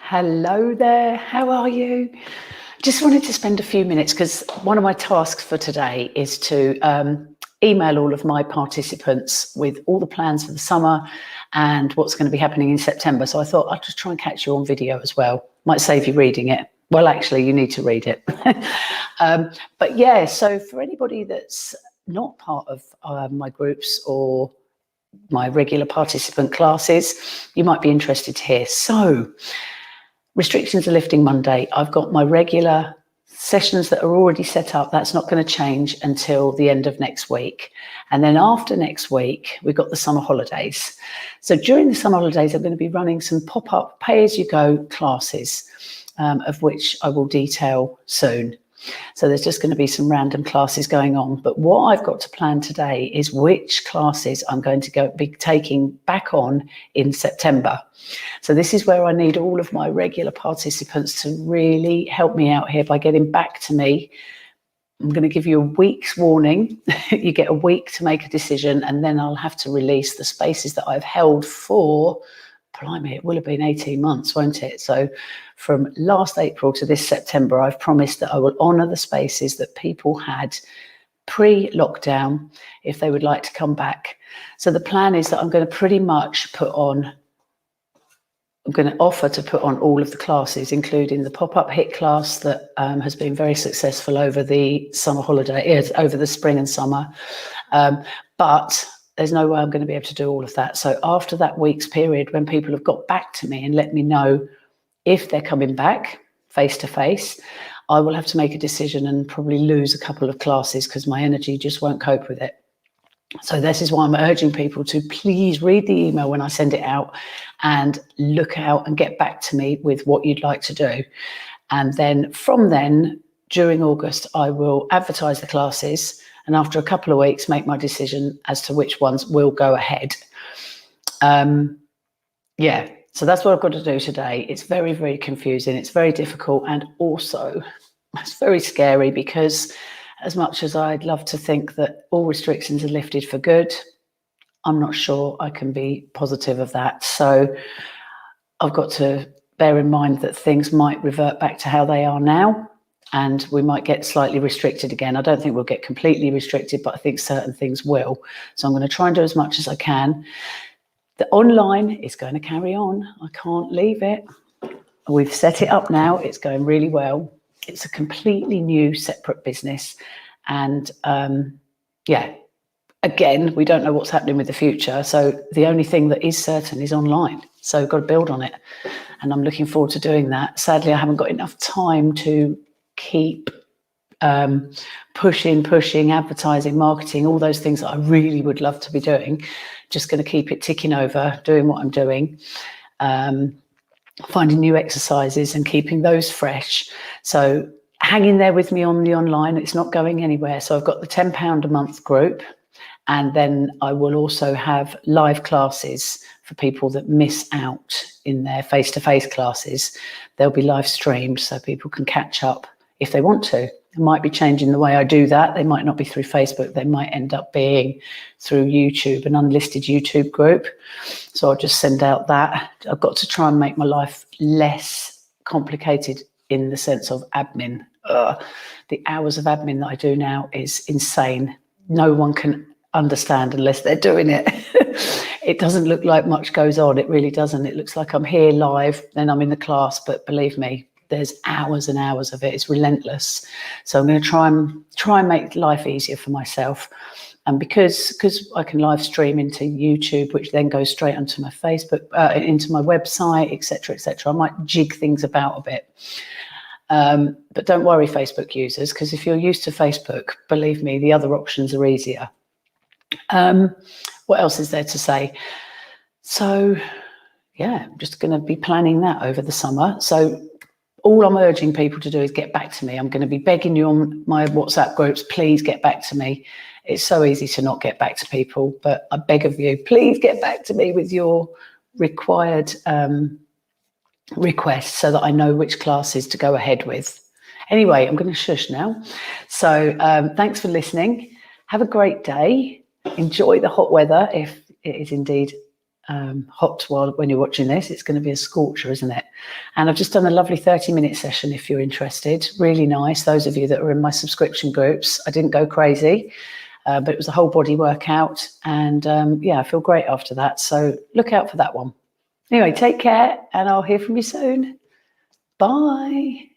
Hello there, how are you? Just wanted to spend a few minutes because one of my tasks for today is to email all of my participants with all the plans for the summer and what's going to be happening in September. So I thought I'd just try and catch you on video as well. Might save you reading it. Well, actually, you need to read it. But yeah, so for anybody that's not part of my groups or my regular participant classes, you might be interested to hear. So restrictions are lifting Monday. I've got my regular sessions that are already set up. That's not going to change until the end of next week. And then after next week, we've got the summer holidays. So during the summer holidays, I'm going to be running some pop-up pay-as-you-go classes, of which I will detail soon. So there's just going to be some random classes going on. But what I've got to plan today is which classes I'm going to be taking back on in September. So this is where I need all of my regular participants to really help me out here by getting back to me. I'm going to give you a week's warning. You get a week to make a decision, and then I'll have to release the spaces that I've held for, blimey, it will have been 18 months, won't it? So from last April to this September, I've promised that I will honour the spaces that people had pre-lockdown if they would like to come back. So the plan is that I'm going to pretty much I'm going to offer to put on all of the classes, including the pop-up HIIT class that has been very successful over the summer holiday, over the spring and summer. But there's no way I'm going to be able to do all of that. So after that week's period, when people have got back to me and let me know if they're coming back face to face, I will have to make a decision and probably lose a couple of classes because my energy just won't cope with it. So this is why I'm urging people to please read the email when I send it out and look out and get back to me with what you'd like to do. And then from then, during August, I will advertise the classes, and after a couple of weeks, make my decision as to which ones will go ahead. Yeah, so that's what I've got to do today. It's very, very confusing. It's very difficult, and also it's very scary because as much as I'd love to think that all restrictions are lifted for good, I'm not sure I can be positive of that. So I've got to bear in mind that things might revert back to how they are now, and we might get slightly restricted again. I don't think we'll get completely restricted, but I think certain things will. So I'm going to try and do as much as I can. The online is going to carry on. I can't leave it. We've set it up now. It's going really well. It's a completely new, separate business. And yeah, again, we don't know what's happening with the future. So the only thing that is certain is online. So we've got to build on it. And I'm looking forward to doing that. Sadly, I haven't got enough time to keep pushing, advertising, marketing, all those things that I really would love to be doing. Just going to keep it ticking over, doing what I'm doing, finding new exercises and keeping those fresh. So hang in there with me on the online. It's not going anywhere. So I've got the £10 a month group, and then I will also have live classes for people that miss out in their face-to-face classes. They'll be live streamed so people can catch up if they want to. I might be changing the way I do that. They might not be through Facebook. They might end up being through YouTube, an unlisted YouTube group. So I'll just send out that. I've got to try and make my life less complicated in the sense of admin. The hours of admin that I do now is insane. No one can understand unless they're doing it. It doesn't look like much goes on. It really doesn't. It looks like I'm here live, then I'm in the class, but believe me, there's hours and hours of it. It's relentless. So I'm going to try and make life easier for myself. And because I can live stream into YouTube, which then goes straight onto my Facebook, into my website, etc., I might jig things about a bit. But don't worry, Facebook users, because if you're used to Facebook, believe me, the other options are easier. What else is there to say? So yeah, I'm just going to be planning that over the summer. So all I'm urging people to do is get back to me. I'm going to be begging you on my WhatsApp groups, please get back to me. It's so easy to not get back to people, but I beg of you, please get back to me with your required requests so that I know which classes to go ahead with. Anyway, I'm going to shush now. So thanks for listening. Have a great day. Enjoy the hot weather if it is indeed hot when you're watching this. It's going to be a scorcher, isn't it? And I've just done a lovely 30-minute session if you're interested. Really nice. Those of you that are in my subscription groups, I didn't go crazy, but it was a whole body workout. And yeah, I feel great after that. So look out for that one. Anyway, take care and I'll hear from you soon. Bye.